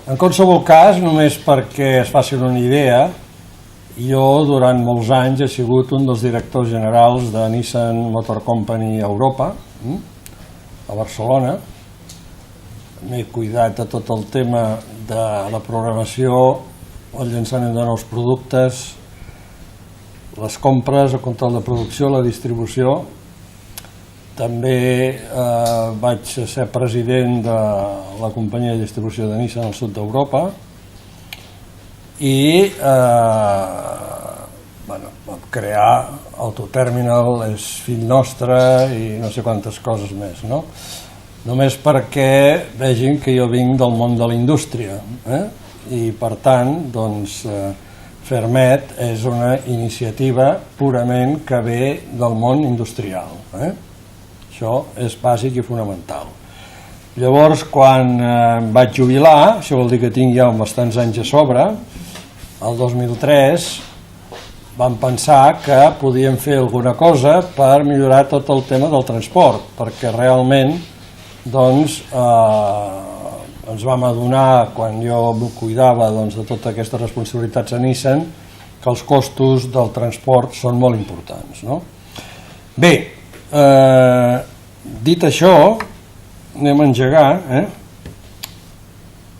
En qualsevol cas, només perquè es facin una idea, jo durant molts anys he sigut un dels directors generals de Nissan Motor Company a Europa, a Barcelona. M'he cuidat de tot el tema de la programació, el llançament de nous productes, les compres, el control de producció, la distribució. També vaig ser president de la companyia de distribució de Nissan al sud d'Europa i vam crear Autoterminal, és fill nostre i no sé quantes coses més, no? Només perquè vegin que jo vinc del món de la indústria i per tant doncs Fermet és una iniciativa purament que ve del món industrial. Això és bàsic i fonamental. Llavors, quan em vaig jubilar, això vol dir que tinc ja bastants anys a sobre, el 2003 vam pensar que podíem fer alguna cosa per millorar tot el tema del transport, perquè realment doncs, ens vam adonar, quan jo m'ho cuidava de totes aquestes responsabilitats a Nissan, que els costos del transport són molt importants. Bé, dit això, anem a engegar.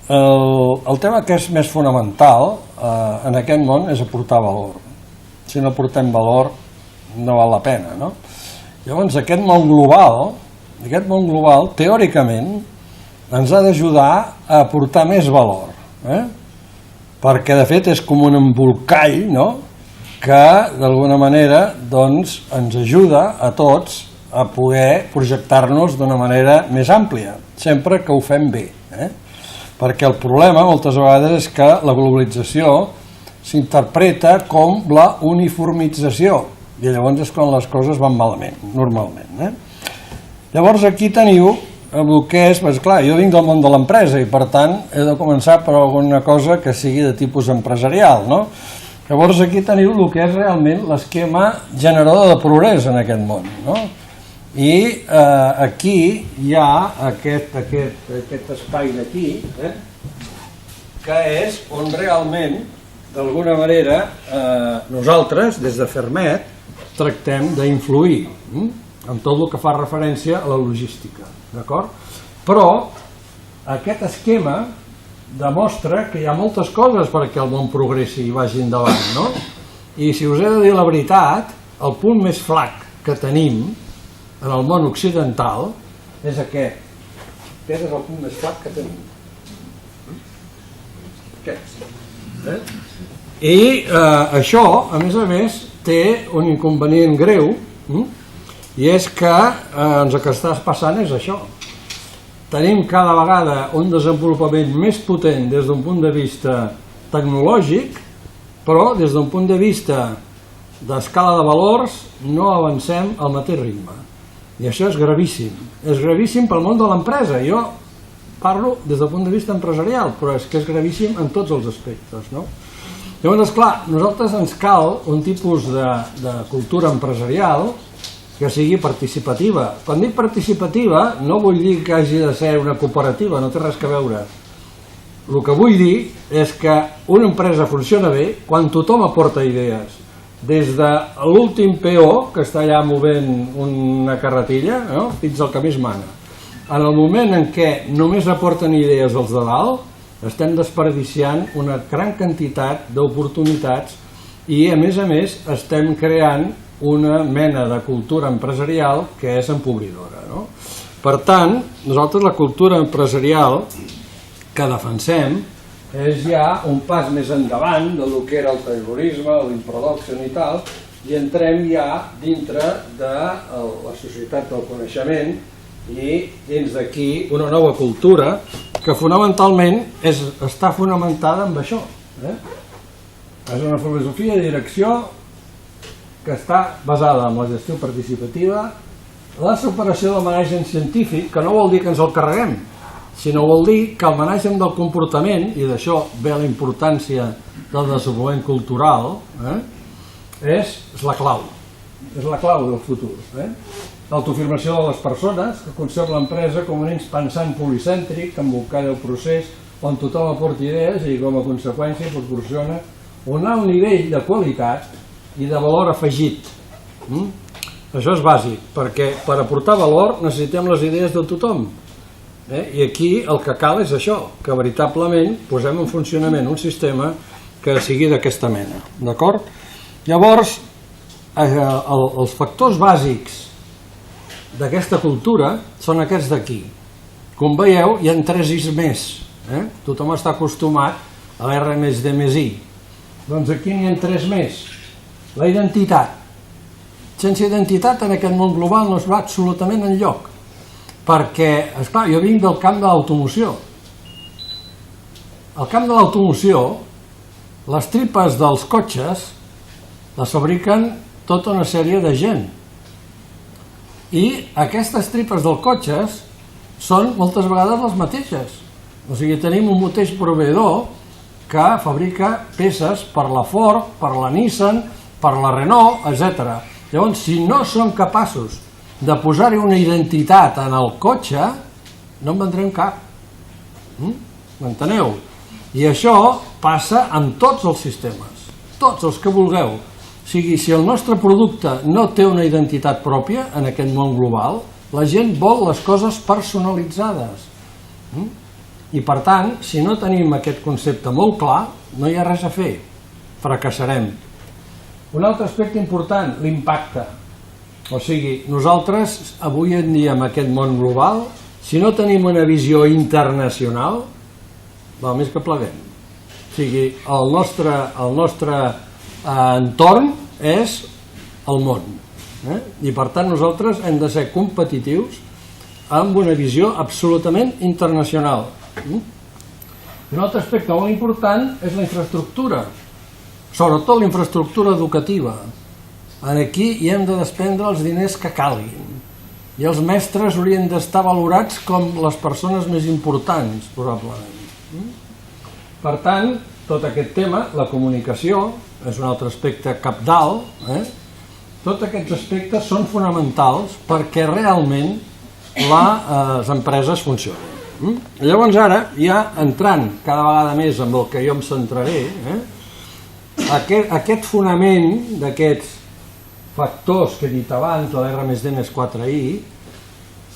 El tema que és més fonamental en aquest món és aportar valor. Si no aportem valor no val la pena. Llavors aquest món global teòricament ens ha d'ajudar a aportar més valor, perquè de fet és com un embolcall que d'alguna manera ens ajuda a tots a poder projectar-nos d'una manera més àmplia, sempre que ho fem bé. Perquè el problema moltes vegades és que la globalització s'interpreta com la uniformització i llavors és quan les coses van malament, normalment. Llavors aquí teniu el que és, clar, jo vinc del món de l'empresa i per tant he de començar per alguna cosa que sigui de tipus empresarial. Llavors aquí teniu el que és realment l'esquema generador de progrés en aquest món. I aquí hi ha aquest espai d'aquí, que és on realment, d'alguna manera, nosaltres, des de Fermet, tractem d'influir en tot el que fa referència a la logística, d'acord? Però aquest esquema demostra que hi ha moltes coses perquè el món progressi i vagi endavant, no? I si us he de dir la veritat, el punt més flac que tenim en el món occidental és aquest. Aquest és el punt més flac que tenim. Aquest. I això, a més, té un inconvenient greu, i és que el que està passant és això. Tenim cada vegada un desenvolupament més potent des d'un punt de vista tecnològic, però des d'un punt de vista d'escala de valors no avancem al mateix ritme. I això és gravíssim. És gravíssim pel món de l'empresa. Jo parlo des del punt de vista empresarial, però és que és gravíssim en tots els aspectes. Llavors, esclar, nosaltres ens cal un tipus de cultura empresarial que sigui participativa. Quan dic participativa no vull dir que hagi de ser una cooperativa, no té res a veure. El que vull dir és que una empresa funciona bé quan tothom aporta idees. Des de l'últim peó, que està allà movent una carretilla, fins al que més mana. En el moment en què només aporten idees els de dalt, estem desperdiciant una gran quantitat d'oportunitats i, a més, estem creant una mena de cultura empresarial que és empobridora. Per tant, nosaltres la cultura empresarial que defensem és ja un pas més endavant del que era el taylorisme, l'improduction i tal, i entrem ja dintre de la societat del coneixement i dins d'aquí una nova cultura que fonamentalment està fonamentada en això. És una filosofia de direcció que està basada en la gestió participativa, la superació del management científic, que no vol dir que ens el carreguem, sinó vol dir que el management del comportament, i d'això ve la importància del desenvolupament cultural, és la clau del futur. L'autofirmació de les persones, que concep l'empresa com un ens pensant policèntric, embolcant el procés on tothom aporta idees i com a conseqüència proporciona un alt nivell de qualitat i de valor afegit. Això és bàsic, perquè per aportar valor necessitem les idees de tothom. I aquí el que cal és això, que veritablement posem en funcionament un sistema que sigui d'aquesta mena. D'acord? Llavors, els factors bàsics d'aquesta cultura són aquests d'aquí. Com veieu, hi ha 3 Is més. Tothom està acostumat a l'R més D més I. Doncs aquí n'hi ha 3 més. La identitat. Sense identitat en aquest món global no es va absolutament enlloc. Perquè, esclar, jo vinc del camp de l'automoció. Al camp de l'automoció, les tripes dels cotxes les fabriquen tota una sèrie de gent. I aquestes tripes dels cotxes són moltes vegades les mateixes. O sigui, tenim un mateix proveïdor que fabrica peces per la Ford, per la Nissan, per la Renault, etc. Llavors, si no som capaços de posar-hi una identitat en el cotxe, no en vendrem cap. M'enteneu? I això passa amb tots els sistemes, tots els que vulgueu. O sigui, si el nostre producte no té una identitat pròpia en aquest món global, la gent vol les coses personalitzades. I per tant, si no tenim aquest concepte molt clar, no hi ha res a fer, fracassarem. Un altre aspecte important, l'impacte. O sigui, nosaltres avui en dia en aquest món global, si no tenim una visió internacional, val més que pleguem. O sigui, el nostre entorn és el món. I per tant nosaltres hem de ser competitius amb una visió absolutament internacional. Un altre aspecte molt important és la infraestructura, sobretot la infraestructura educativa. Aquí hi hem de despendre els diners que calguin i els mestres haurien d'estar valorats com les persones més importants, probablement. Per tant, tot aquest tema, la comunicació, és un altre aspecte cabdal, tots aquests aspectes són fonamentals perquè realment les empreses funcionin. Llavors ara, ja entrant cada vegada més amb el que jo em centraré, aquest fonament d'aquests factors que he dit abans, de l'R més D més 4I,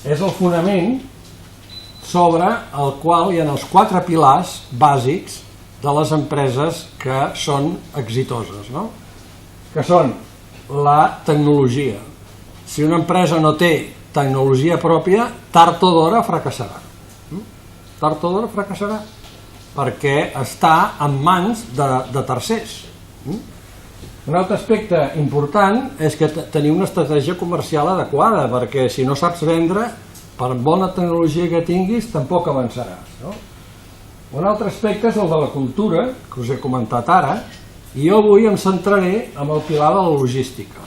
és el fonament sobre el qual hi ha els 4 pilars bàsics de les empreses que són exitoses, que són la tecnologia. Si una empresa no té tecnologia pròpia, tard o d'hora fracassarà. Tard o d'hora fracassarà, perquè està en mans de tercers. Un altre aspecte important és que tenir una estratègia comercial adequada, perquè si no saps vendre, per bona tecnologia que tinguis, tampoc avançaràs. Un altre aspecte és el de la cultura, que us he comentat ara, i jo avui em centraré en el pilar de la logística.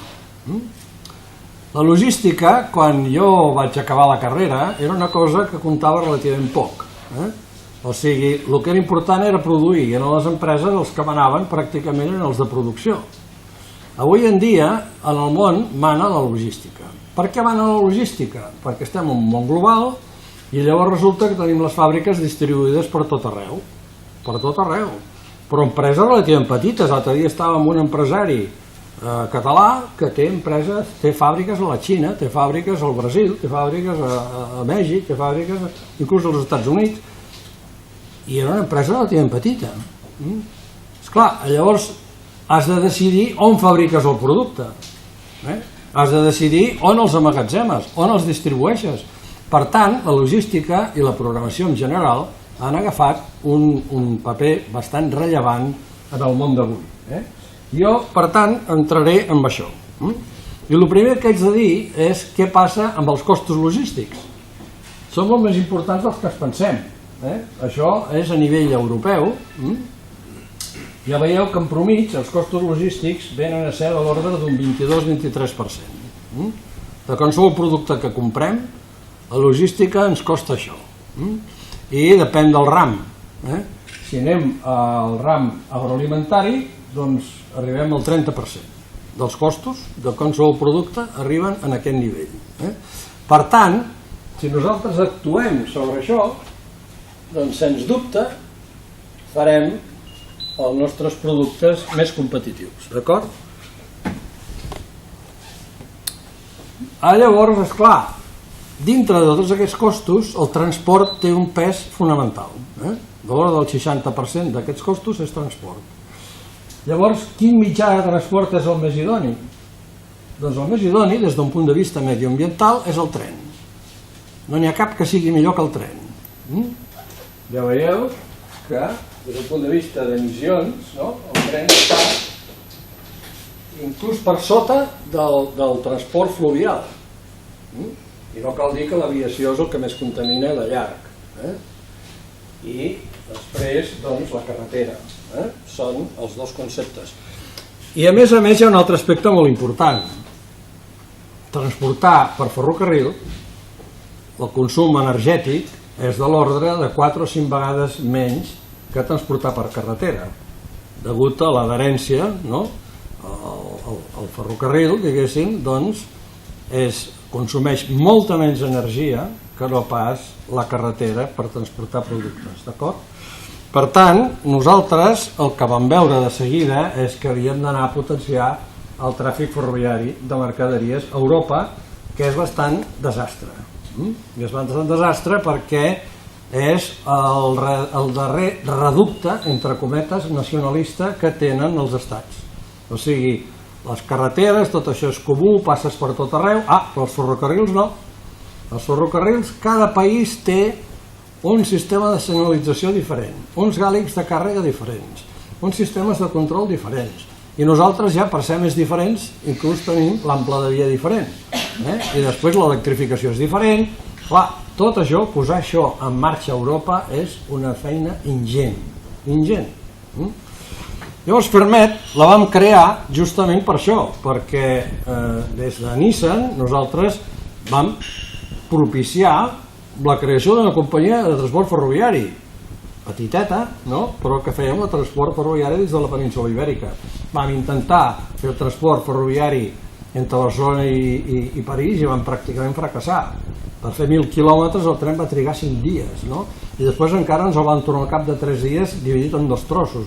La logística, quan jo vaig acabar la carrera, era una cosa que comptava relativament poc. O sigui, el que era important era produir, i en les empreses els que manaven pràcticament eren els de producció. Avui en dia, en el món, mana la logística. Per què mana la logística? Perquè estem en un món global i llavors resulta que tenim les fàbriques distribuïdes per tot arreu. Per tot arreu. Però empreses relativament petites. L'altre dia estava amb un empresari català que té empreses, té fàbriques a la Xina, té fàbriques al Brasil, té fàbriques a Mèxic, té fàbriques inclús als Estats Units. I era una empresa relativament petita. Esclar, llavors has de decidir on fabriques el producte. Has de decidir on els emmagatzemes, on els distribueixes. Per tant, la logística i la programació en general han agafat un paper bastant rellevant en el món d'avui. Jo, per tant, entraré en això. I el primer que haig de dir és què passa amb els costos logístics. Són molt més importants dels que es pensem. Això és a nivell europeu. Ja veieu que en promig els costos logístics venen a ser de l'ordre d'un 22-23%. De qualsevol producte que comprem, la logística ens costa això. I depèn del ram. Si anem al ram agroalimentari, doncs arribem al 30%. Dels costos de qualsevol producte arriben en aquest nivell. Per tant, si nosaltres actuem sobre això, doncs sens dubte farem els nostres productes més competitius, d'acord? Llavors, esclar, dintre de tots aquests costos, el transport té un pes fonamental. De l'ordre del 60% d'aquests costos és transport. Llavors, quin mitjà de transport és el més idoni? Doncs el més idoni, des d'un punt de vista mediambiental, és el tren. No n'hi ha cap que sigui millor que el tren. Ja veieu que, des d'un punt de vista d'emissions, el tren està inclús per sota del transport fluvial. I no cal dir que l'aviació és el que més contamina de llarg. I després, doncs, la carretera. Són els dos conceptes. I a més hi ha un altre aspecte molt important. Transportar per ferrocarril, el consum energètic és de l'ordre de 4 o 5 vegades menys que transportar per carretera, degut a l'adherència, el ferrocarril, diguéssim, doncs, consumeix molta menys energia que no pas la carretera per transportar productes, d'acord? Per tant, nosaltres el que vam veure de seguida és que havíem d'anar a potenciar el tràfic ferroviari de mercaderies a Europa, que és bastant desastre. I és bastant desastre perquè és el darrer reducte, entre cometes, nacionalista que tenen els estats. O sigui, les carreteres, tot això és comú, passes per tot arreu. Però els ferrocarrils no. Els ferrocarrils, cada país té un sistema de senyalització diferent, uns gàlics de càrrega diferents, uns sistemes de control diferents. I nosaltres ja, per ser més diferents, inclús tenim l'ample de via diferent. I després l'electrificació és diferent. Clar, tot això, posar això en marxa a Europa és una feina ingent. Ingent. Llavors, Fermet la vam crear justament per això, perquè des de Nissan nosaltres vam propiciar la creació d'una companyia de transport ferroviari, petiteta, però que fèiem el transport ferroviari des de la península Ibèrica. Vam intentar fer el transport ferroviari entre Barcelona i París i vam pràcticament fracassar. Per fer 1.000 quilòmetres el tren va trigar 5 dies, i després encara ens el van tornar al cap de 3 dies dividit en 2 trossos.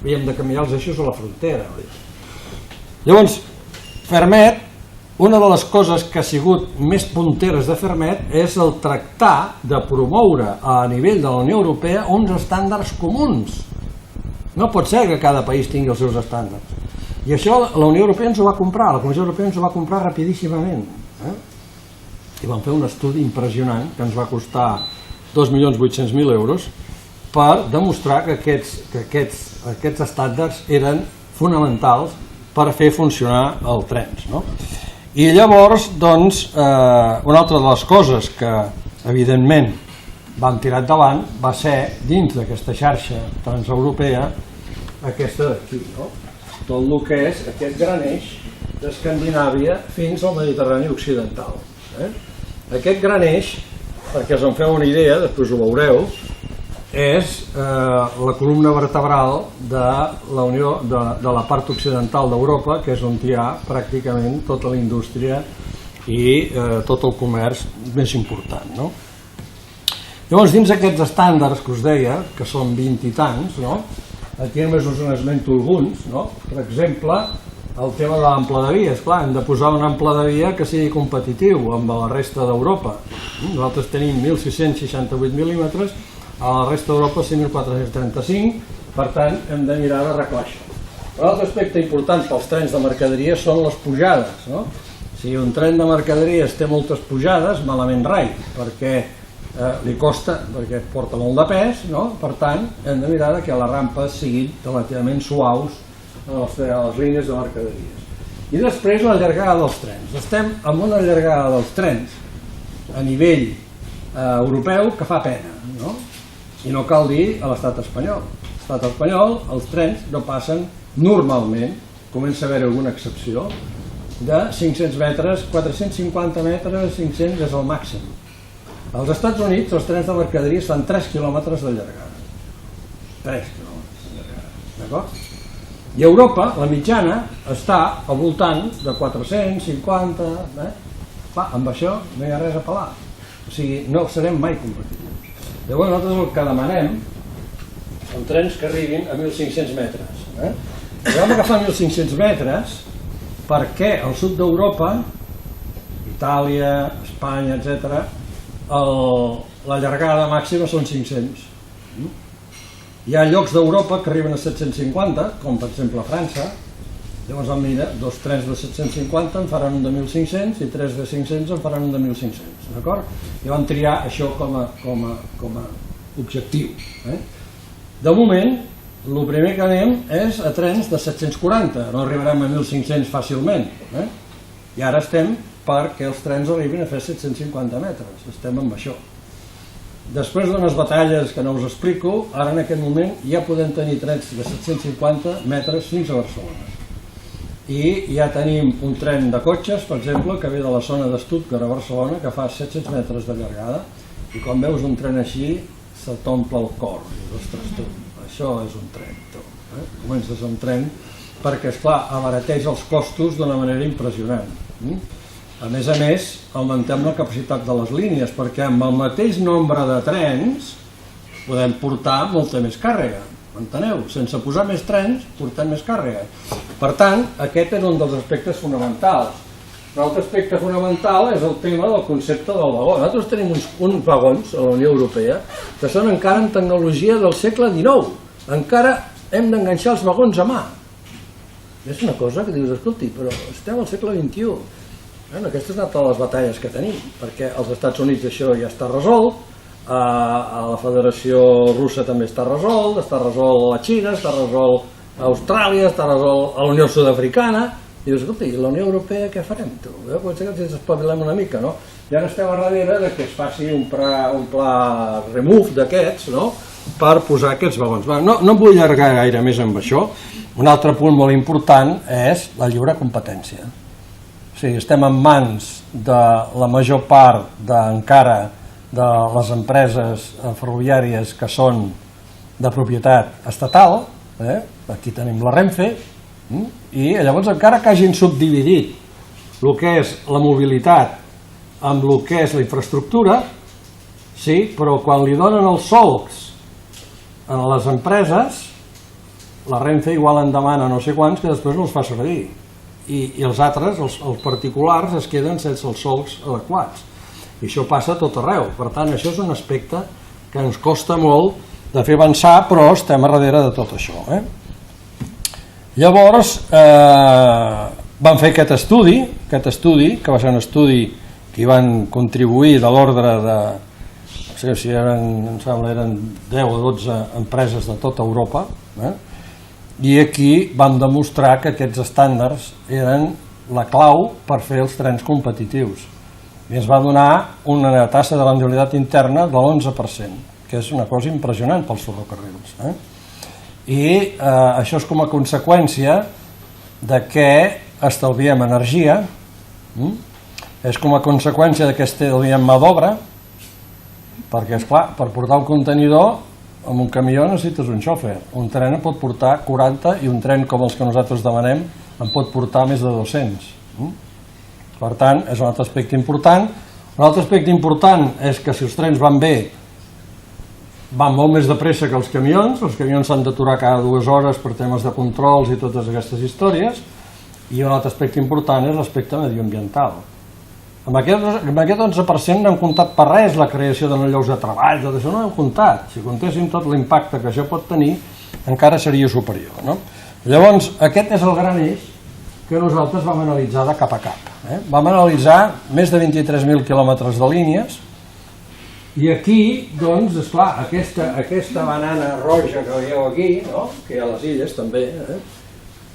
Havíem de canviar els eixos a la frontera. Llavors, Fermet, una de les coses que ha sigut més punteres de Fermet és el tractar de promoure a nivell de la Unió Europea uns estàndards comuns. No pot ser que cada país tingui els seus estàndards. I això la Unió Europea ens ho va comprar, la Comissió Europea ens ho va comprar rapidíssimament. I vam fer un estudi impressionant que ens va costar 2.800.000 euros per demostrar que aquests estàndards eren fonamentals per fer funcionar els trens. I llavors, doncs, una altra de les coses que, evidentment, vam tirar endavant va ser, dins d'aquesta xarxa transeuropea, aquesta d'aquí, tot el que és aquest gran eix d'Escandinàvia fins al Mediterrani occidental. Aquest gran eix, perquè us en feu una idea, després ho veureu, és la columna vertebral de la part occidental d'Europa, que és on hi ha pràcticament tota la indústria i tot el comerç més important. Llavors, dins aquests estàndards que us deia, que són 20 i tants, aquí només us n'esmento alguns. Per exemple, el tema de l'ample de via. Esclar, hem de posar un ample de via que sigui competitiu amb la resta d'Europa. Nosaltres tenim 1.668 mil·límetres, a la resta d'Europa 5.435, per tant hem de mirar d'arreglar això. Un altre aspecte important pels trens de mercaderies són les pujades. Si un tren de mercaderies té moltes pujades, malament rai, perquè li costa, perquè porta molt de pes, per tant hem de mirar que les rampes siguin relativament suaus a les línies de mercaderies. I després la llargada dels trens. Estem amb una llargada dels trens a nivell europeu que fa pena, i no cal dir a l'estat espanyol. A l'estat espanyol els trens no passen normalment, comença a haver alguna excepció, de 500 metres, 450 metres, 500 és el màxim. Als Estats Units els trens de mercaderies fan 3 quilòmetres de llargada. 3 quilòmetres de llargada, d'acord? I a Europa la mitjana està al voltant de 450, amb això no hi ha res a pelar. O sigui, no serem mai competitius. Llavors nosaltres el que demanem amb trens que arribin a 1.500 metres. Vam agafar 1.500 metres perquè al sud d'Europa, Itàlia, Espanya, etc., la llargada màxima són 500. Hi ha llocs d'Europa que arriben a 750, com per exemple a França. Llavors, mira, dos trens de 750 en faran un de 1.500 i tres de 500 en faran un de 1.500, d'acord? I vam triar això com a objectiu. De moment, el primer que anem és a trens de 740, no arribarem a 1.500 fàcilment. I ara estem perquè els trens arribin a fer 750 metres, estem amb això. Després d'unes batalles que no us explico, ara en aquest moment ja podem tenir trens de 750 metres fins a Barcelona. I ja tenim un tren de cotxes, per exemple, que ve de la zona de Stuttgart a Barcelona, que fa 700 metres de llargada, i quan veus un tren així, se t'omple el cor. I dius, ostres, tu, això és un tren, tu. Comences un tren perquè, esclar, abarateix els costos d'una manera impressionant. A més, augmentem la capacitat de les línies, perquè amb el mateix nombre de trens podem portar molta més càrrega. Enteneu? Sense posar més trens, portem més càrrega. Per tant, aquest és un dels aspectes fonamentals. Un altre aspecte fonamental és el tema del concepte del vagó. Nosaltres tenim uns vagons a la Unió Europea que són encara en tecnologia del segle XIX. Encara hem d'enganxar els vagons a mà. És una cosa que dius, escolti, però estem al segle XXI. Aquesta és una de les batalles que tenim, perquè als Estats Units això ja està resolt, a la Federació Russa també està resolt a la Xina, està resolt a Austràlia, està resolt a la Unió Sud-africana. I dius, escolta, i la Unió Europea què farem, tu? Potser que ens espavilem una mica, no? I ara estem a darrere que es faci un pla remove d'aquests, no?, per posar aquests vagons. No em vull allargar gaire més amb això. Un altre punt molt important és la lliure competència. O sigui, estem en mans de la major part encara de les empreses ferroviàries que són de propietat estatal, aquí tenim la Renfe, i llavors encara que hagin subdividit el que és la mobilitat amb el que és la infraestructura, sí, però quan li donen els solcs a les empreses, la Renfe igual en demana no sé quants que després no els fa servir, i els altres, els particulars, es queden sense els solcs adequats. I això passa a tot arreu. Per tant, això és un aspecte que ens costa molt de fer avançar, però estem a darrere de tot això. Llavors, vam fer aquest estudi, que va ser un estudi que hi van contribuir de l'ordre de, no sé si eren 10 o 12 empreses de tota Europa, i aquí vam demostrar que aquests estàndards eren la clau per fer els trens competitius. I ens va donar una taxa de rendibilitat interna de l'11%, que és una cosa impressionant pels ferrocarrils. I això és com a conseqüència de que estalviem energia, és com a conseqüència de que estalviem mà d'obra, perquè, esclar, per portar el contenidor amb un camió necessites un xòfer. Un tren pot portar 40 i un tren com els que nosaltres demanem en pot portar més de 200. Per tant, és un altre aspecte important. Un altre aspecte important és que si els trens van bé, van molt més de pressa que els camions s'han d'aturar cada 2 hores per temes de controls i totes aquestes històries, i un altre aspecte important és l'aspecte medioambiental. Amb aquest 11% no hem comptat per res la creació de llocs de treball, tot això no hem comptat. Si comptéssim tot l'impacte que això pot tenir, encara seria superior. Llavors, aquest és el gran eix que nosaltres vam analitzar de cap a cap. Vam analitzar més de 23.000 quilòmetres de línies, i aquí, doncs, esclar, aquesta banana roja que veieu aquí, que hi ha a les illes també,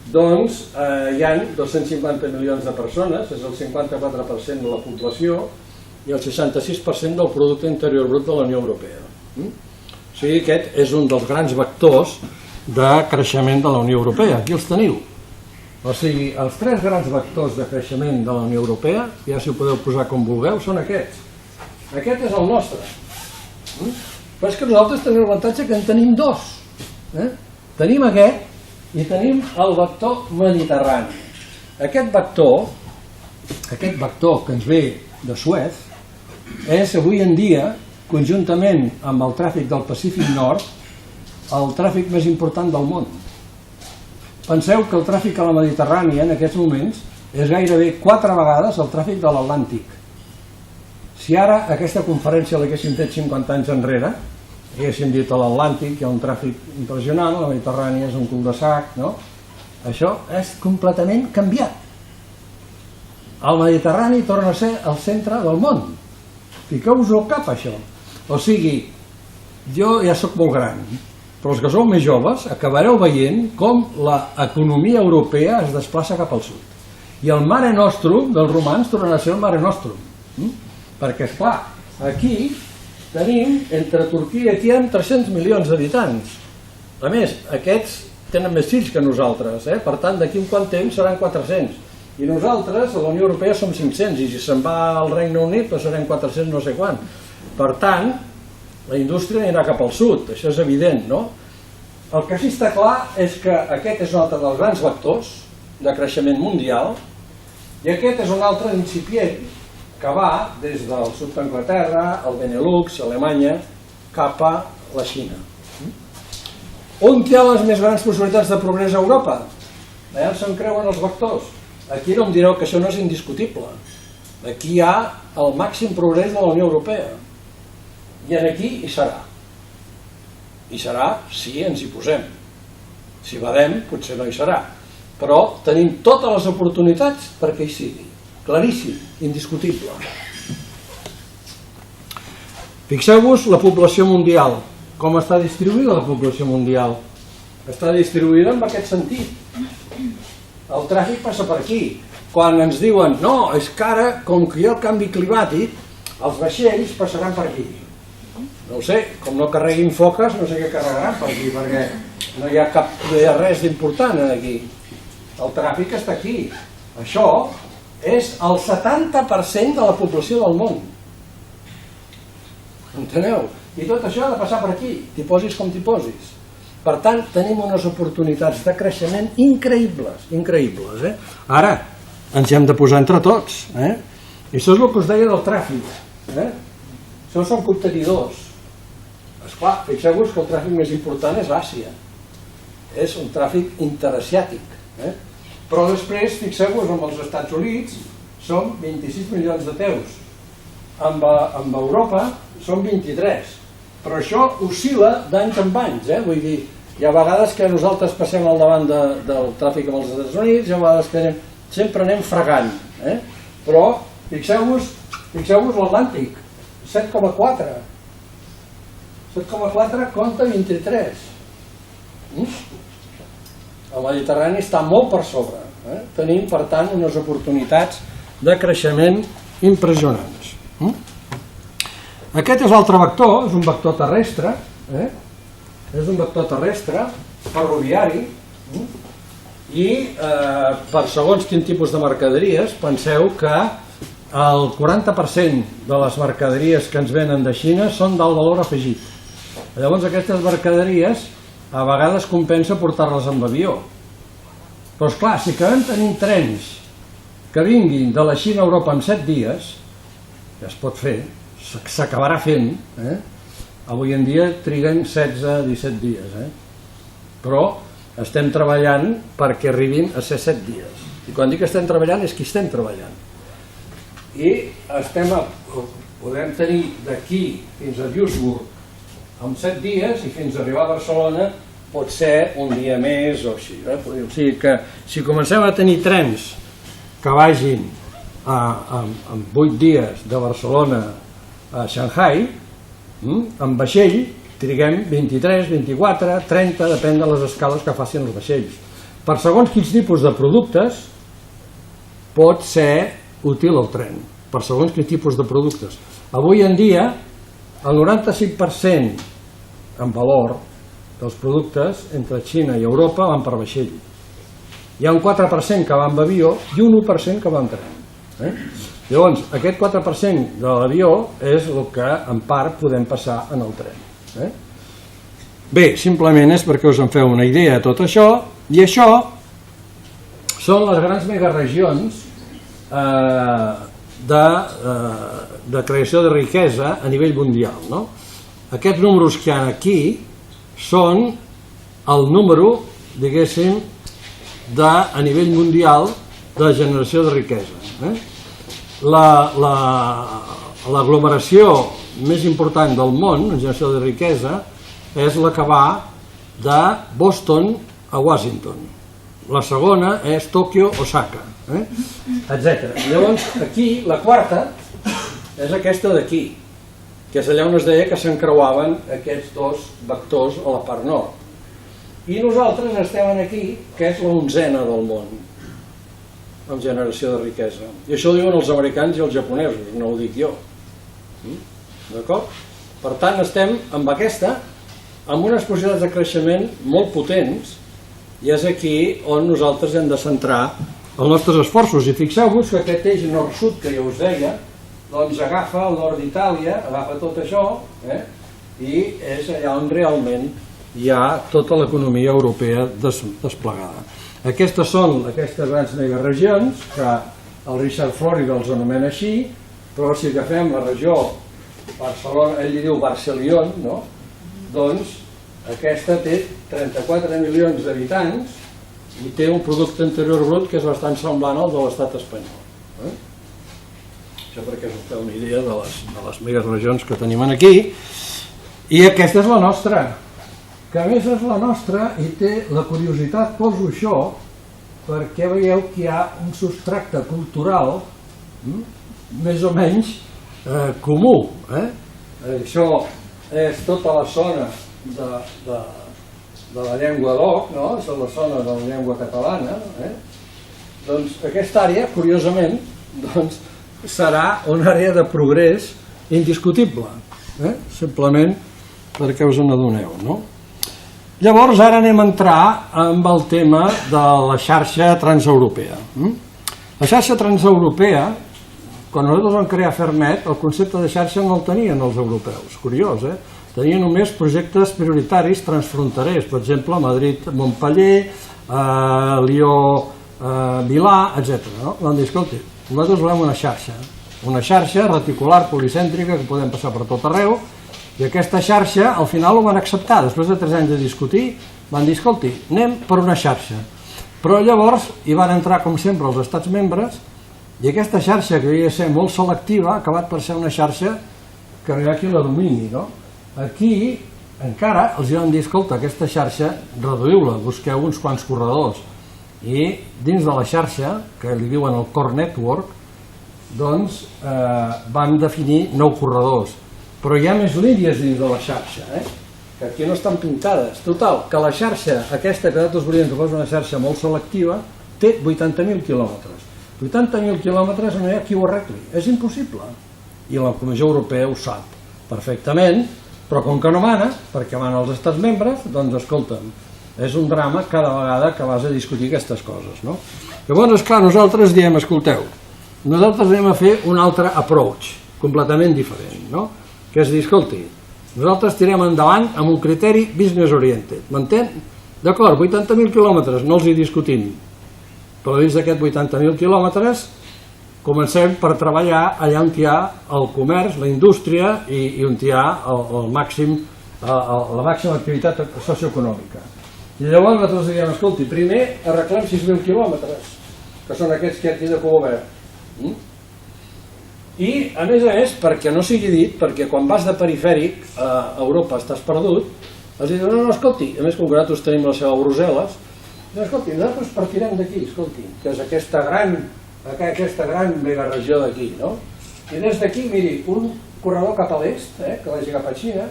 doncs hi ha 250 milions de persones, és el 54% de la població i el 66% del producte interior brut de la Unió Europea. O sigui, aquest és un dels grans vectors de creixement de la Unió Europea. Aquí els teniu. O sigui, els 3 grans vectors de creixement de la Unió Europea, ja si ho podeu posar com vulgueu, són aquests. Aquest és el nostre. Però és que nosaltres tenim l'avantatge que en tenim 2. Tenim aquest i tenim el vector mediterrani. Aquest vector que ens ve de Suez és avui en dia, conjuntament amb el tràfic del Pacífic Nord, el tràfic més important del món. Penseu que el tràfic a la Mediterrània en aquests moments és gairebé 4 vegades el tràfic de l'Atlàntic. Si ara aquesta conferència l'haguéssim fet 50 anys enrere, haguéssim dit a l'Atlàntic hi ha un tràfic impressionant, a la Mediterrània és un cul de sac, no? Això és completament canviat. El Mediterrani torna a ser el centre del món. Fiqueu-vos al cap, això. O sigui, jo ja sóc molt gran, però els que sou més joves acabareu veient com l'economia europea es desplaça cap al sud. I el Mare Nostrum dels romans torna a ser el Mare Nostrum. Perquè, esclar, aquí tenim, entre Turquia i Tien, 300 milions d'habitants. A més, aquests tenen més fills que nosaltres, per tant, d'aquí un quant temps seran 400. I nosaltres, a la Unió Europea, som 500, i si se'n va al Regne Unit, passarem 400 no sé quan. Per tant, la indústria anirà cap al sud, això és evident, no? El que sí està clar és que aquest és un altre dels grans vectors de creixement mundial i aquest és un altre incipient que va des del sud d'Anglaterra, el Benelux, Alemanya, cap a la Xina. On hi ha les més grans possibilitats de progrés a Europa? Allà se'n creuen els vectors. Aquí no em direu que això no és indiscutible. Aquí hi ha el màxim progrés de la Unió Europea. I aquí hi serà. Hi serà si ens hi posem. Si badem, potser no hi serà. Però tenim totes les oportunitats perquè hi sigui. Claríssim, indiscutible. Fixeu-vos la població mundial. Com està distribuïda la població mundial? Està distribuïda en aquest sentit. El tràfic passa per aquí. Quan ens diuen, no, és que ara, com que hi ha el canvi climàtic, els vaixells passaran per aquí. No ho sé, com no carreguin foques, no sé què carregaran per aquí, perquè no hi ha res d'important aquí. El tràfic està aquí. Això és el 70% de la població del món. Enteneu? I tot això ha de passar per aquí, t'hi posis com t'hi posis. Per tant, tenim unes oportunitats de creixement increïbles, increïbles. Ara, ens hi hem de posar entre tots. I això és el que us deia del tràfic. Això són contenidors. Esclar, fixeu-vos que el tràfic més important és l'Àsia. És un tràfic interasiàtic. Però després, fixeu-vos, amb els Estats Units són 26 milions de teus. Amb Europa són 23. Però això oscil·la d'anys en anys. Vull dir, hi ha vegades que nosaltres passem al davant del tràfic amb els Estats Units, hi ha vegades que sempre anem fregant. Però fixeu-vos l'Atlàntic, 7,4. 7,4 contra 23. El Mediterrani està molt per sobre. Tenim, per tant, unes oportunitats de creixement impressionants. Aquest és l'altre vector, és un vector terrestre, és un vector terrestre, ferroviari, i per segons quin tipus de mercaderies, penseu que el 40% de les mercaderies que ens venen de Xina són d'alt valor afegit. Llavors aquestes mercaderies a vegades compensa portar-les amb avió. Però esclar, si acabem tenint trens que vinguin de la Xina a Europa en 7 dies, ja es pot fer, s'acabarà fent, avui en dia triguen 16-17 dies, però estem treballant perquè arribin a ser 7 dies. I quan dic que estem treballant és que estem treballant. I podem tenir d'aquí fins a Duisburg en 7 dies i fins a arribar a Barcelona pot ser un dia més o així. O sigui que si comencem a tenir trens que vagin en 8 dies de Barcelona a Shanghai, amb vaixell triguem 23, 24, 30, depèn de les escales que facin els vaixells. Per segons quins tipus de productes pot ser útil el tren, per segons quins tipus de productes. Avui en dia el 95% en valor dels productes entre Xina i Europa van per vaixell. Hi ha un 4% que va amb avió i un 1% que va amb tren. Llavors, aquest 4% de l'avió és el que en part podem passar en el tren. Bé, simplement és perquè us en feu una idea de tot això, i això són les grans megaregions de creació de riquesa a nivell mundial. Aquests números que hi ha aquí són el número, diguéssim, a nivell mundial de generació de riquesa. L'aglomeració més important del món en generació de riquesa és la que va de Boston a Washington. La segona és Tòquio, Osaka, etc. Llavors, aquí, la quarta és aquesta d'aquí, que és allà on es deia que s'encreuaven aquests dos vectors a la part nord. I nosaltres estem aquí, que és l'11a del món, en generació de riquesa. I això ho diuen els americans i els japonesos, no ho dic jo. D'acord? Per tant, estem amb aquesta, amb unes possibilitats de creixement molt potents, i és aquí on nosaltres hem de centrar els nostres esforços. I fixeu-vos que aquest eix nord-sud que ja us deia, doncs agafa el nord d'Itàlia, agafa tot això, i és allà on realment hi ha tota l'economia europea desplegada. Aquestes són aquestes grans megaregions, que el Richard Florida els anomena així, però si agafem la regió Barcelona, ell li diu Barcelion, no? Doncs aquesta té 34 milions d'habitants i té un producte interior brut que és bastant semblant al de l'estat espanyol. Això perquè us feu una idea de les megaregions que tenim aquí. I aquesta és la nostra, que a més és la nostra i té la curiositat, poso això, perquè veieu que hi ha un substracte cultural més o menys comú. Això és tota la zona de la llengua d'Oc, és la zona de la llengua catalana. Doncs aquesta àrea, curiosament, serà una àrea de progrés indiscutible, simplement perquè us n'adoneu. Llavors ara anem a entrar amb el tema de la xarxa transeuropea. La xarxa transeuropea, quan nosaltres vam crear Ferrmed, el concepte de xarxa no el tenien els europeus, curiós, tenien només projectes prioritaris transfronterers, per exemple Madrid-Montpeller, Lió-Milà, etc. Vam dir, escolti, nosaltres volem una xarxa reticular policèntrica que podem passar per tot arreu, i aquesta xarxa al final ho van acceptar. Després de 3 anys de discutir van dir, escolti, anem per una xarxa. Però llavors hi van entrar com sempre els estats membres i aquesta xarxa que havia de ser molt selectiva ha acabat per ser una xarxa que no hi ha qui la domini. Aquí encara els van dir, escolta, aquesta xarxa reduïu-la, busqueu uns quants corredors, i dins de la xarxa, que li diuen el Core Network, doncs van definir 9 corredors. Però hi ha més línies dins de la xarxa, que aquí no estan pintades. Total, que la xarxa, aquesta que nosaltres volíem que fos una xarxa molt selectiva, té 80.000 quilòmetres. 80.000 quilòmetres no hi ha qui ho arregli, és impossible. I la Comissió Europea ho sap perfectament, però com que no mana, perquè mana els estats membres, doncs escolta'm, és un drama cada vegada que vas a discutir aquestes coses. Llavors, esclar, nosaltres diem, escolteu, nosaltres anem a fer un altre approach, completament diferent, que és dir, escolti, nosaltres tirem endavant amb un criteri business oriented, m'entén? D'acord, 80.000 quilòmetres, no els hi discutim, però dins d'aquests 80.000 quilòmetres comencem per treballar allà on hi ha el comerç, la indústria i on hi ha la màxima activitat socioeconòmica. I llavors nosaltres diem, escolti, primer arreglem 6.000 quilòmetres, que són aquests que hi ha aquí de color verd. I, a més, perquè no sigui dit, perquè quan vas de perifèric a Europa estàs perdut, els diuen, no, escolti, a més, com que nosaltres tenim la seu a Brussel·les, escolti, nosaltres partirem d'aquí, escolti, que és aquesta gran megaregió d'aquí, I des d'aquí, miri, un corredor cap a l'est, que vagi cap a Xina,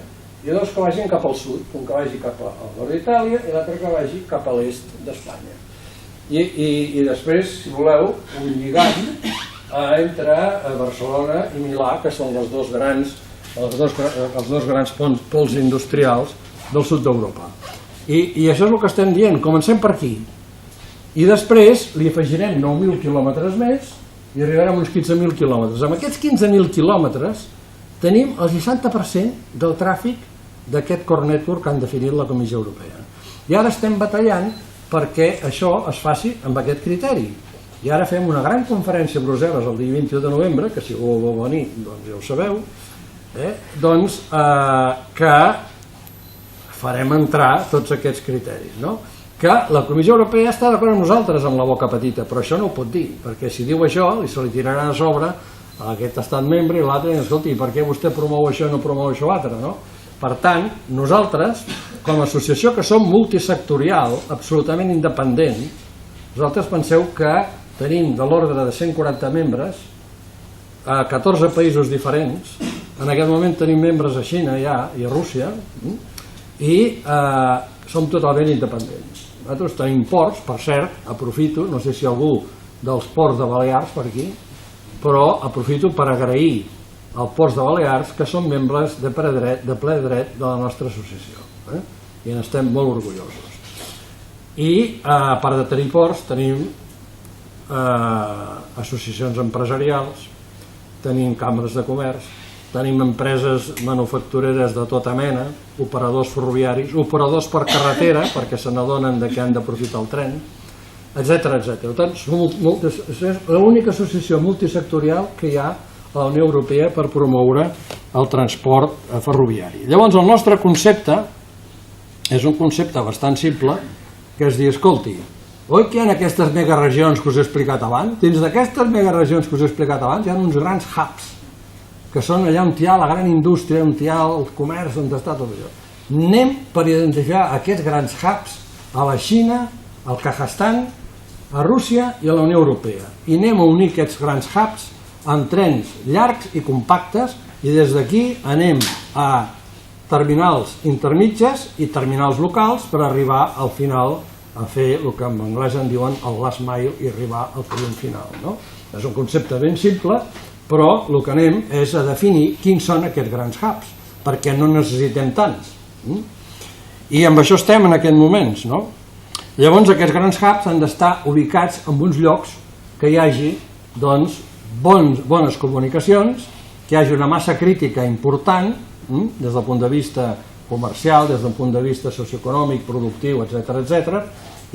i 2 que vagin cap al sud, un que vagi cap al nord d'Itàlia i l'altre que vagi cap a l'est d'Espanya. I després, si voleu, un lligam entre Barcelona i Milà, que són els dos grans pols industrials del sud d'Europa. I això és el que estem dient, comencem per aquí. I després li afegirem 9.000 quilòmetres més i arribarem a uns 15.000 quilòmetres. Amb aquests 15.000 quilòmetres tenim el 60% del tràfic d'aquest Core Network que han definit la Comissió Europea. I ara estem batallant perquè això es faci amb aquest criteri. I ara fem una gran conferència a Brussel·les el dia 21 de novembre, que si voleu venir, doncs ja ho sabeu, doncs que farem entrar tots aquests criteris, no? Que la Comissió Europea està d'acord amb nosaltres amb la boca petita, però això no ho pot dir, perquè si diu això se li tirarà a sobre a aquest estat membre i l'altre, escolti, per què vostè promou això i no promou això altre, no? Per tant, nosaltres, com a associació que som multisectorial, absolutament independent, vosaltres penseu que tenim de l'ordre de 140 membres a 14 països diferents, en aquest moment tenim membres a Xina ja i a Rússia, i som totalment independents. Nosaltres tenim ports, per cert, aprofito, no sé si algú dels ports de Balears per aquí, però aprofito per agrair als ports de Balears que són membres de ple dret de la nostra associació, i n'estem molt orgullosos. I a part de tenir ports tenim associacions empresarials, tenim cambres de comerç, tenim empreses manufactureres de tota mena, operadors ferroviaris, operadors per carretera, perquè se n'adonen que han d'aprofitar el tren, etc. És l'única associació multisectorial que hi ha a la Unió Europea per promoure el transport ferroviari. Llavors, el nostre concepte és un concepte bastant simple, que és dir, escolti, oi que hi ha aquestes megaregions que us he explicat abans? Dins d'aquestes megaregions que us he explicat abans hi ha uns grans hubs, que són allà on hi ha la gran indústria, on hi ha el comerç, on està tot allò. Anem per identificar aquests grans hubs a la Xina, al Kazakhstan, a Rússia i a la Unió Europea. I anem a unir aquests grans hubs amb trens llargs i compactes, i des d'aquí anem a terminals intermitges i terminals locals per arribar al final a fer el que en anglès en diuen el last mile i arribar al client final, no? És un concepte ben simple, però el que anem és a definir quins són aquests grans hubs, perquè no necessitem tants. I amb això estem en aquests moments, no? Llavors aquests grans hubs han d'estar ubicats en uns llocs que hi hagi doncs, bones comunicacions, que hi hagi una massa crítica important, des del punt de vista comercial, des del punt de vista socioeconòmic, productiu, etc.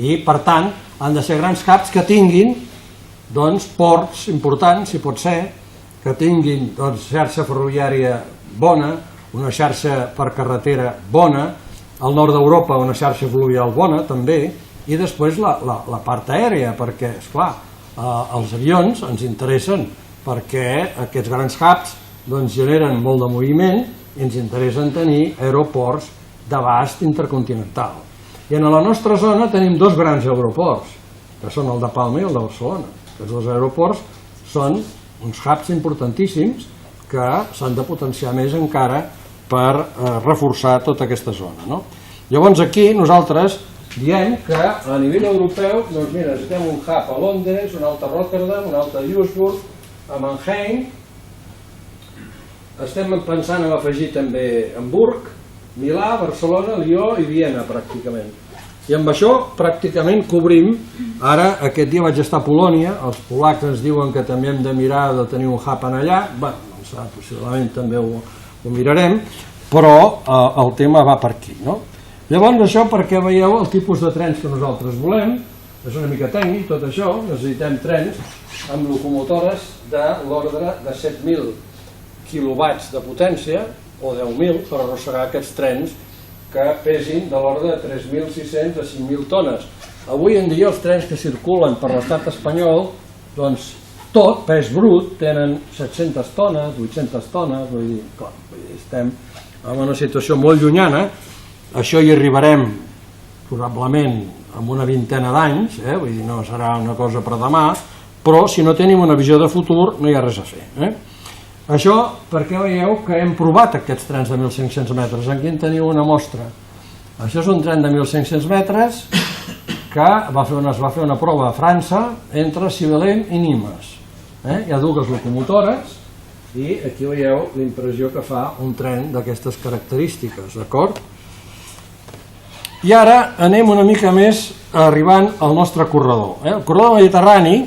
I per tant han de ser grans hubs que tinguin doncs, ports importants, si pot ser, que tinguin doncs, xarxa ferroviària bona, una xarxa per carretera bona, al nord d'Europa una xarxa fluvial bona també, i després la part aèria, perquè, esclar, els avions ens interessen perquè aquests grans hubs doncs, generen molt de moviment i ens interessen tenir aeroports d'abast intercontinental. I en la nostra zona tenim dos grans aeroports, que són el de Palma i el de Barcelona. Aquests dos aeroports són uns hubs importantíssims que s'han de potenciar més encara per reforçar tota aquesta zona, no? Llavors aquí nosaltres diem que a nivell europeu, doncs mira, necessitem un hub a Londres, un altre a Rotterdam, un altre a Duisburg, a Mannheim, estem pensant en afegir també Hamburg, Milà, Barcelona, Lió i Viena pràcticament. I amb això pràcticament cobrim. Ara aquest dia vaig estar a Polònia, els polacs ens diuen que també hem de mirar de tenir un hub en allà, bé, possiblement també ho mirarem, però el tema va per aquí, no? Llavors això perquè veieu el tipus de trens que nosaltres volem, és una mica tècnic tot això, necessitem trens amb locomotores de l'ordre de 7.000 quilowatts de potència o 10.000 per arrossegar aquests trens que pesin de l'ordre de 3.600 a 5.000 tones. Avui en dia els trens que circulen per l'estat espanyol, doncs tot, pes brut, tenen 700 tones, 800 tones, vull dir, clar, estem en una situació molt llunyana, això hi arribarem probablement en una vintena d'anys, vull dir, no serà una cosa per demà, però si no tenim una visió de futur no hi ha res a fer. Això perquè veieu que hem provat aquests trens de 1.500 metres. Aquí en teniu una mostra. Això és un tren de 1.500 metres que es va fer una prova a França entre Sibelem i Nimes. Hi ha dues locomotores i aquí veieu la impressió que fa un tren d'aquestes característiques, d'acord? I ara anem una mica més arribant al nostre corredor. El corredor mediterrani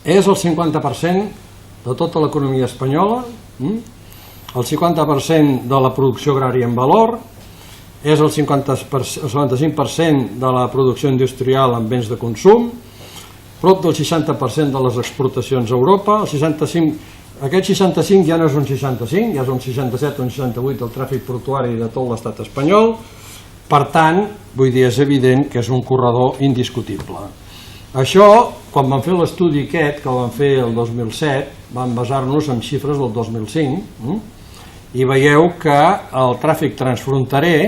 és el 50% de tota l'economia espanyola, el 50% de la producció agrària en valor, és el 55% de la producció industrial en béns de consum, prop del 60% de les exportacions a Europa, el 65% aquest 65 ja no és un 65, ja és un 67 o un 68 el tràfic portuari de tot l'estat espanyol. Per tant, vull dir, és evident que és un corredor indiscutible. Això, quan vam fer l'estudi aquest, que el vam fer el 2007, vam basar-nos en xifres del 2005, i veieu que el tràfic transfronterer,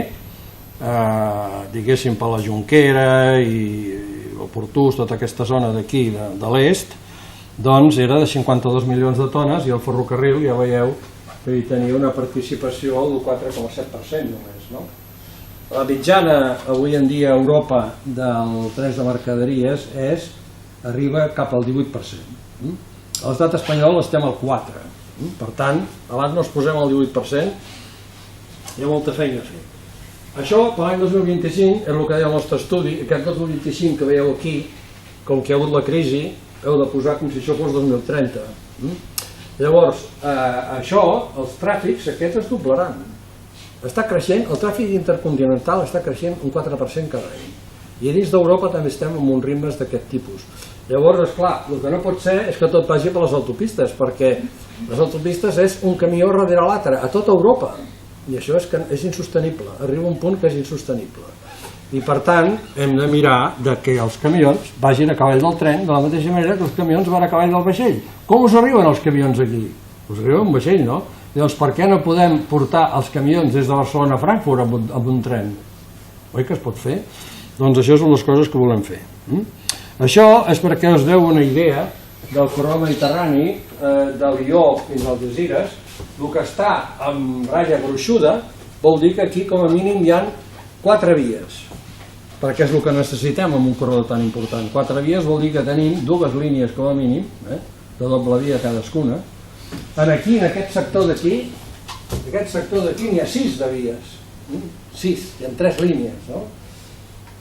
diguéssim per la Jonquera i el Portús, tota aquesta zona d'aquí, de l'est, doncs era de 52 milions de tones, i el ferrocarril, ja veieu, que hi tenia una participació del 4,7% només, no? La mitjana avui en dia a Europa del trens de mercaderies arriba cap al 18%. A l'estat espanyol estem al 4%. Per tant, abans no ens posem al 18%, hi ha molta feina a fer. Això, per l'any 2025, és el que deia el nostre estudi, aquest 2025 que veieu aquí, com que hi ha hagut la crisi, heu de posar com si això fos 2030. Llavors, això, els tràfics aquests es doblaran. Està creixent, el tràfic intercontinental està creixent un 4% cada any. I dins d'Europa també estem en uns ritmes d'aquest tipus. Llavors, esclar, el que no pot ser és que tot vagi per les autopistes, perquè les autopistes és un camió darrere l'altre, a tota Europa. I això és insostenible, arriba un punt que és insostenible. I per tant, hem de mirar que els camions vagin a cavall del tren de la mateixa manera que els camions van a cavall del vaixell. Com us arriben els camions aquí? Us arriba un vaixell, no? Llavors, per què no podem portar els camions des de Barcelona a Frankfurt amb un tren? Oi que es pot fer? Doncs això són les coses que volem fer. Això és perquè us deu una idea del corredor mediterrani, de Lió fins als Algesires. El que està amb ratlla gruixuda vol dir que aquí com a mínim hi ha 4 vies, perquè és el que necessitem en un corredor tan important. 4 vies vol dir que tenim 2 línies com a mínim, de doble via cadascuna. Aquí, en aquest sector d'aquí n'hi ha 6 de vies. 6, hi ha 3 línies, no?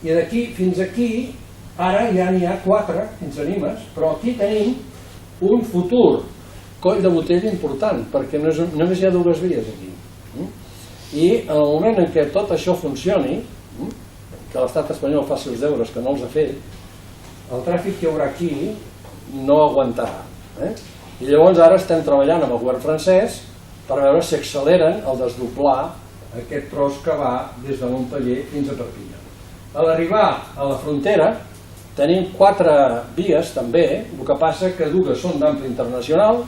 I d'aquí fins aquí, ara ja n'hi ha 4, fins a Nimes, però aquí tenim un futur coll de botella important, perquè només hi ha 2 vies aquí. I en el moment en què tot això funcioni, que l'estat espanyol faci els deures que no els ha fet, el tràfic que hi haurà aquí no aguantarà. I llavors ara estem treballant amb el govern francès per veure si acceleren el desdoblar aquest tros que va des de Montpeller fins a Perpinyà. A l'arribar a la frontera tenim 4 vies també, el que passa que 2 són d'ampli internacional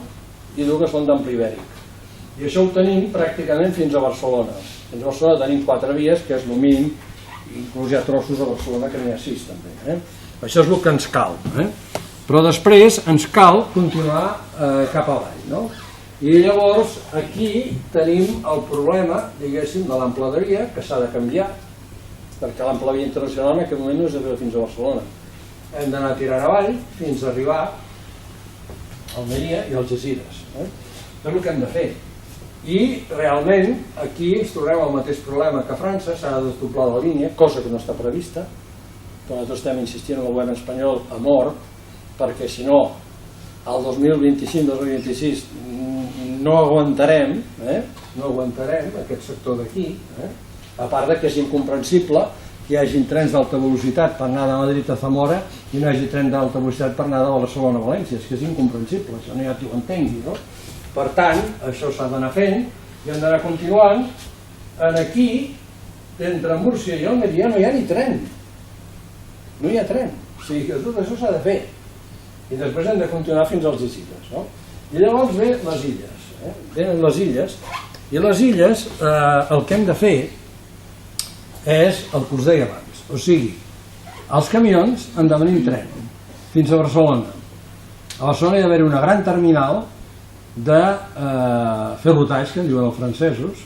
i 2 són d'ampli ibèric. I això ho tenim pràcticament fins a Barcelona. Fins a Barcelona tenim 4 vies, que és el mínim, inclús hi ha trossos a Barcelona que n'hi ha 6 també. Això és el que ens cal. Però després ens cal continuar cap avall, no? I llavors aquí tenim el problema, diguéssim, de l'ampladeria, que s'ha de canviar, perquè l'ampladeria internacional en aquest moment no és d'arribar fins a Barcelona. Hem d'anar tirant avall fins a arribar a Almeria i Algesires. És el que hem de fer. I realment aquí ens trobem el mateix problema que a França, s'ha de desdoblar la línia, cosa que no està prevista, però nosaltres estem insistint en el govern espanyol a mort, perquè si no, al 2025-2026 no aguantarem aquest sector d'aquí, a part que és incomprensible que hi hagi trens d'alta velocitat per anar de Madrid a Zamora i no hi hagi tren d'alta velocitat per anar de Barcelona a València, és que és incomprensible, això no hi ha qui ho entengui, no? Per tant, això s'ha d'anar fent i hem d'anar continuant. Aquí, entre Múrcia i Almeria no hi ha ni tren, no hi ha tren, o sigui que tot això s'ha de fer. I després hem de continuar fins als Algesires, no? I llavors ve les illes, venen les illes, i les illes el que hem de fer és el que us deia abans, o sigui, els camions han de venir en tren fins a Barcelona. A Barcelona hi ha d'haver una gran terminal de ferrotage, que en diuen els francesos,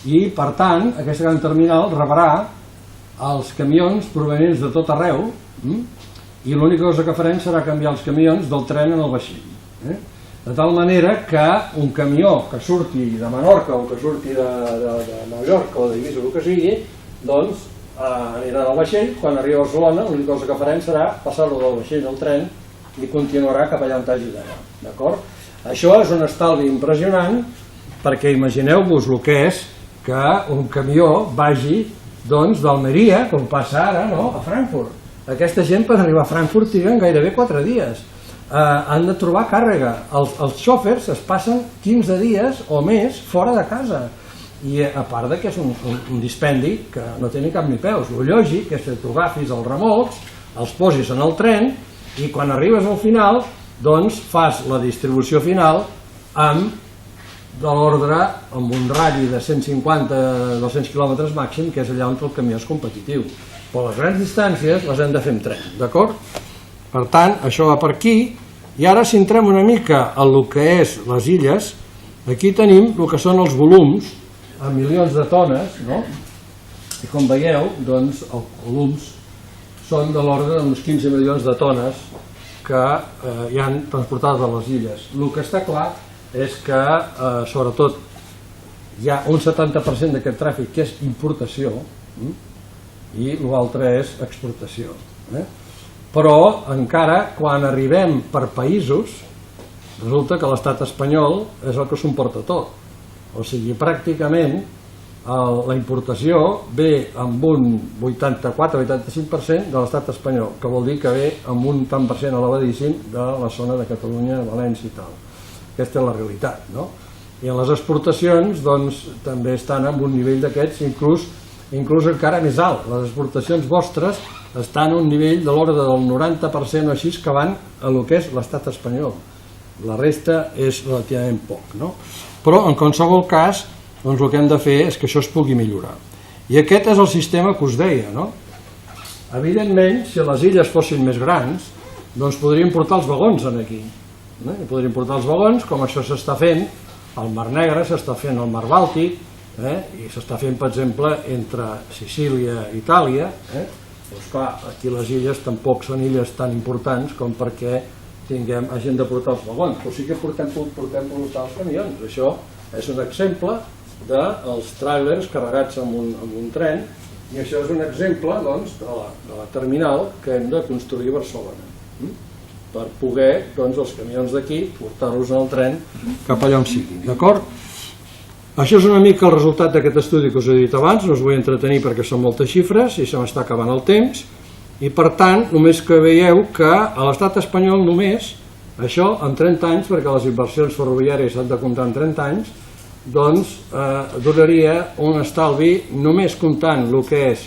i per tant aquesta gran terminal rebrà els camions provenents de tot arreu, i l'única cosa que farem serà canviar els camions del tren en el vaixell. De tal manera que un camió que surti de Menorca o que surti de Mallorca o d'Eivissa o el que sigui, doncs anirà al vaixell, quan arriba a Barcelona l'única cosa que farem serà passar-lo del vaixell al tren i continuarà cap allà on hagi d'anar. D'acord? Això és un estalvi impressionant, perquè imagineu-vos el que és que un camió vagi d'Almeria, com passa ara, a Frankfurt. Aquesta gent per arribar a Frankfurt triguen gairebé 4 dies. han de trobar càrrega. Els xòfers es passen 15 dies o més fora de casa, i a part que és un dispendi que no té ni cap ni peus. El lògic és que tu agafis els remolcs, els posis en el tren, i quan arribes al final doncs fas la distribució final de l'ordre amb un radi de 150-200 quilòmetres màxim, que és allà on el camió és competitiu. Però les grans distàncies les hem de fer amb tren, d'acord? Per tant, això va per aquí. I ara, si entrem una mica en el que és les illes, aquí tenim el que són els volums en milions de tones, no? I com veieu, doncs, els volums són de l'ordre d'uns 15 milions de tones que hi han transportades a les illes. El que està clar és que, sobretot, hi ha un 70% d'aquest tràfic que és importació i l'altre és exportació. Però, encara, quan arribem per països, resulta que l'estat espanyol és el que s'ho emporta tot. O sigui, pràcticament, la importació ve amb un 84-85% de l'estat espanyol, que vol dir que ve amb un tant per cent elevadíssim de la zona de Catalunya, València i tal. Aquesta és la realitat, no? I en les exportacions, doncs, també estan en un nivell d'aquests, inclús encara més alt. Les exportacions vostres estan a un nivell de l'ordre del 90% o així que van a lo que és l'estat espanyol. La resta és relativament poc, no? Però, en qualsevol cas, doncs el que hem de fer és que això es pugui millorar. I aquest és el sistema que us deia, no? Evidentment, si les illes fossin més grans, doncs podríem portar els vagons aquí. I podríem portar els vagons, com això s'està fent al Mar Negre, s'està fent al Mar Bàltic, i s'està fent, per exemple, entre Sicília i Itàlia. Doncs clar, aquí les illes tampoc són illes tan importants com perquè hagin de portar els vagons, però sí que portem portar els camions. Això és un exemple dels tràilers carregats amb un tren, i això és un exemple de la terminal que hem de construir a Barcelona per poder els camions d'aquí portar-los en el tren cap allà on sigui, d'acord? Això és una mica el resultat d'aquest estudi que us he dit abans, no us vull entretenir perquè són moltes xifres i se m'està acabant el temps, i per tant només que veieu que a l'estat espanyol només això en 30 anys, perquè les inversions ferroviàries s'han de comptar en 30 anys, doncs donaria un estalvi només comptant el que és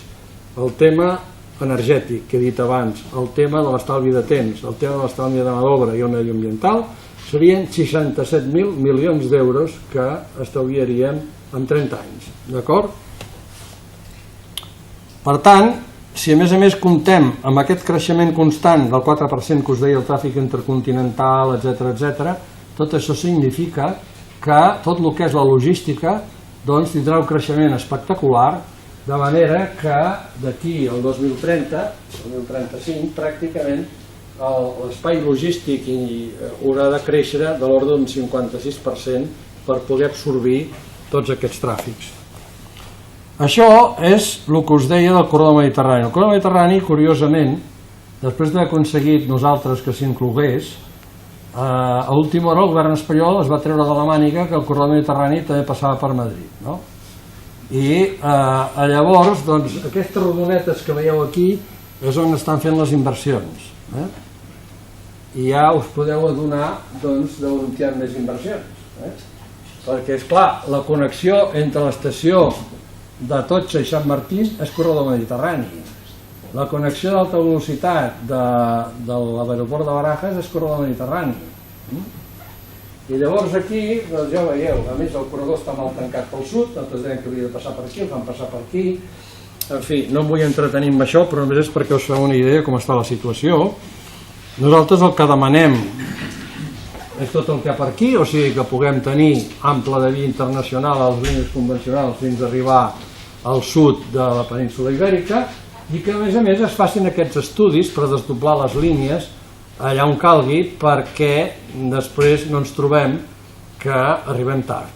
el tema energètic que he dit abans, el tema de l'estalvi de temps, el tema de l'estalvi de mà d'obra i el mediambiental, serien 67.000 milions d'euros que estalviaríem en 30 anys, d'acord? Per tant, si a més comptem amb aquest creixement constant del 4% que us deia el tràfic intercontinental, etc., tot això significa que tot el que és la logística doncs tindrà un creixement espectacular, de manera que d'aquí al 2030-2035 pràcticament l'espai logístic haurà de créixer de l'ordre d'un 56% per poder absorbir tots aquests tràfics. Això és el que us deia del corredor mediterrani. El corredor mediterrani, curiosament, després d'haver aconseguit nosaltres que s'inclogués, a última hora el govern espanyol es va treure de la màniga que el corredor mediterrani també passava per Madrid, no? I llavors, doncs, aquestes rodonetes que veieu aquí és on estan fent les inversions, i ja us podeu adonar doncs d'on hi ha més inversions, perquè és clar, la connexió entre l'estació de Totxa i Sant Martín és corredor mediterrani, la connexió d'alta velocitat de l'aeroport de Barajas és corredor mediterrani, i llavors aquí, doncs ja veieu, a més el corredor està mal tancat pel sud, nosaltres dèiem que havia de passar per aquí, el fan passar per aquí, en fi, no em vull entretenir amb això, però només és perquè us feu una idea com està la situació. Nosaltres el que demanem és tot el que hi ha per aquí, o sigui que puguem tenir ample de via internacional a les línies convencionals fins a arribar al sud de la península Ibèrica, i que a més es facin aquests estudis per desdoblar les línies allà on calgui, perquè després no ens trobem que arribem tard.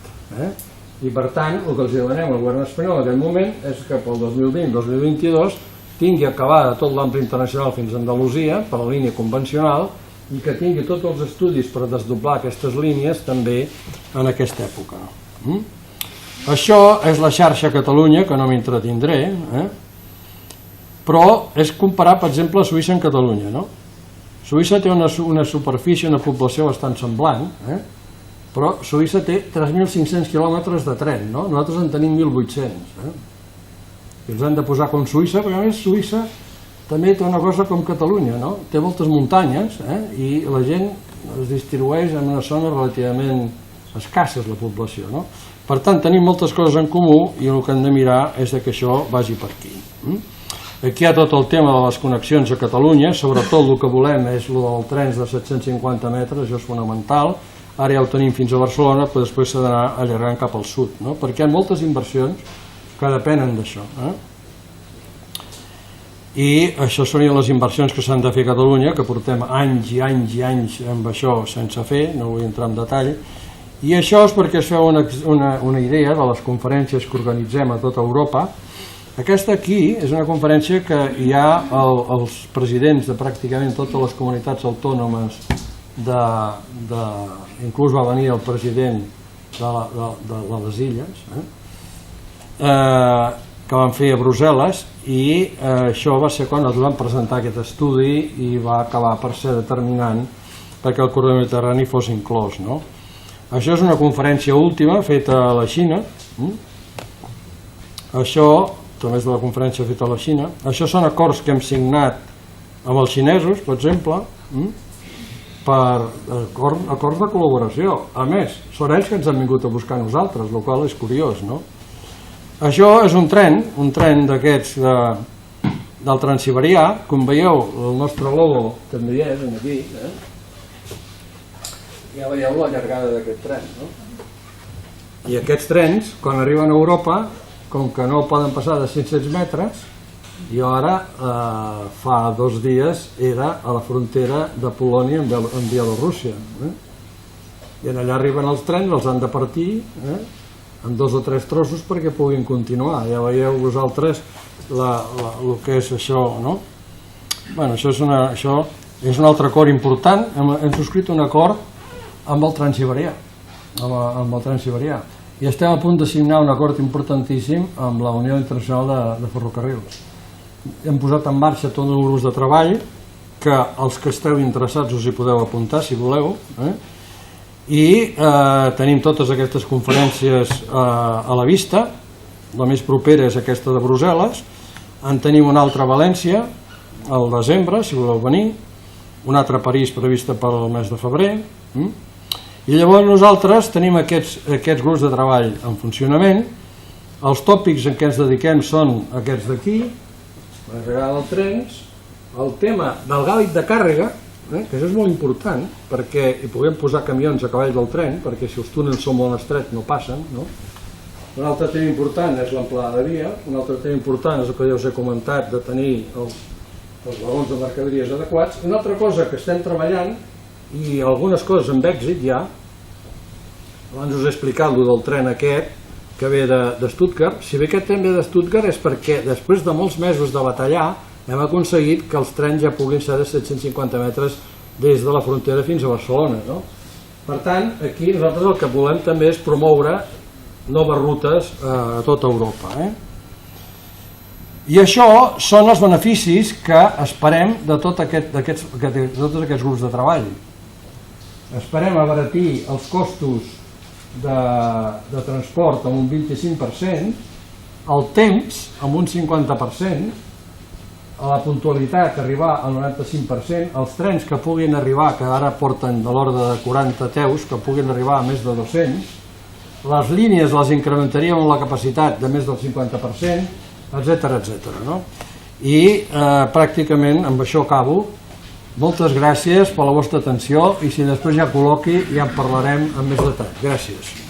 I per tant, el que els demanem al govern espanyol en aquest moment és que pel 2020-2022 tingui acabada tot l'ample internacional fins a Andalusia, per la línia convencional, i que tingui tots els estudis per desdoblar aquestes línies també en aquesta època. Això és la xarxa Catalunya, que no m'entretindré, però és comparar, per exemple, Suïssa amb Catalunya, no? Suïssa té una superfície, una població bastant semblant, però Suïssa té 3.500 quilòmetres de tren, no? Nosaltres en tenim 1.800. I els han de posar com Suïssa, perquè a més Suïssa també té una cosa com Catalunya, no? Té moltes muntanyes i la gent es distribueix en una zona relativament escasses, la població, no? Per tant, tenim moltes coses en comú i el que hem de mirar és que això vagi per aquí. Aquí hi ha tot el tema de les connexions a Catalunya, sobretot el que volem és el del trens de 750 metres, això és fonamental. Ara ja ho tenim fins a Barcelona, però després s'ha d'anar allargant cap al sud, no? Perquè hi ha moltes inversions que depenen d'això. I això serien les inversions que s'han de fer a Catalunya, que portem anys i anys i anys amb això sense fer, no vull entrar en detall. I això és perquè es feu una idea de les conferències que organitzem a tota Europa. Aquesta aquí és una conferència que hi ha els presidents de pràcticament totes les comunitats autònomes, inclús va venir el president de les illes, que van fer a Brussel·les, i això va ser quan ens van presentar aquest estudi i va acabar per ser determinant perquè el corredor mediterrani fos inclòs, no? Això és una conferència última feta a la Xina. Això també és de la conferència feta a la Xina. Això són acords que hem signat amb els xinesos, per exemple, per acords de col·laboració. A més, són ells que ens han vingut a buscar a nosaltres, el qual és curiós, no? Això és un tren d'aquests del Transsiberià. Com veieu, el nostre logo també hi és aquí, ja veieu la llargada d'aquest tren, no? I aquests trens, quan arriben a Europa, com que no poden passar de 500 metres, jo ara fa 2 dies era a la frontera de Polònia amb Bielorússia, i allà arriben els trens, els han de partir en 2 o 3 trossos perquè puguin continuar. Ja veieu vosaltres el que és això, no? Bueno, això és un altre acord important. Hem subscrit un acord amb el Transsiberià, i estem a punt de signar un acord importantíssim amb la Unió Internacional de Ferrocarrils. Hem posat en marxa tot un grup de treball que els que esteu interessats us hi podeu apuntar si voleu, i tenim totes aquestes conferències a la vista. La més propera és aquesta de Brussel·les, en tenim una altra a València al desembre, si voleu venir, una altra a París prevista per al mes de febrer, i llavors nosaltres tenim aquests grups de treball en funcionament. Els tòpics en què ens dediquem són aquests d'aquí, la regada dels trens, el tema del gàbit de càrrega, que això és molt important perquè hi puguem posar camions a cavall del tren, perquè si els túnels són molt estrets no passen, no? Un altre tema important és l'amplada de via. Un altre tema important és el que ja us he comentat, de tenir els vagons de mercaderies adequats. Una altra cosa que estem treballant, i algunes coses amb èxit ja, abans us he explicat el del tren aquest que ve de Stuttgart. Si bé aquest tren ve de Stuttgart és perquè després de molts mesos de batallar hem aconseguit que els trens ja puguin ser de 750 metres des de la frontera fins a Barcelona, no? Per tant, aquí nosaltres el que volem també és promoure noves rutes a tota Europa, I això són els beneficis que esperem de tots aquests grups de treball. Esperem abaratir els costos de transport amb un 25%, el temps amb un 50%, a la puntualitat arribar al 95%, els trens que puguin arribar, que ara porten de l'ordre de 40 teus, que puguin arribar a més de 200, les línies les incrementaríem amb la capacitat de més del 50%, etc. No? I pràcticament amb això acabo. Moltes gràcies per la vostra atenció i si després ja col·loqui ja en parlarem amb més detall. Gràcies.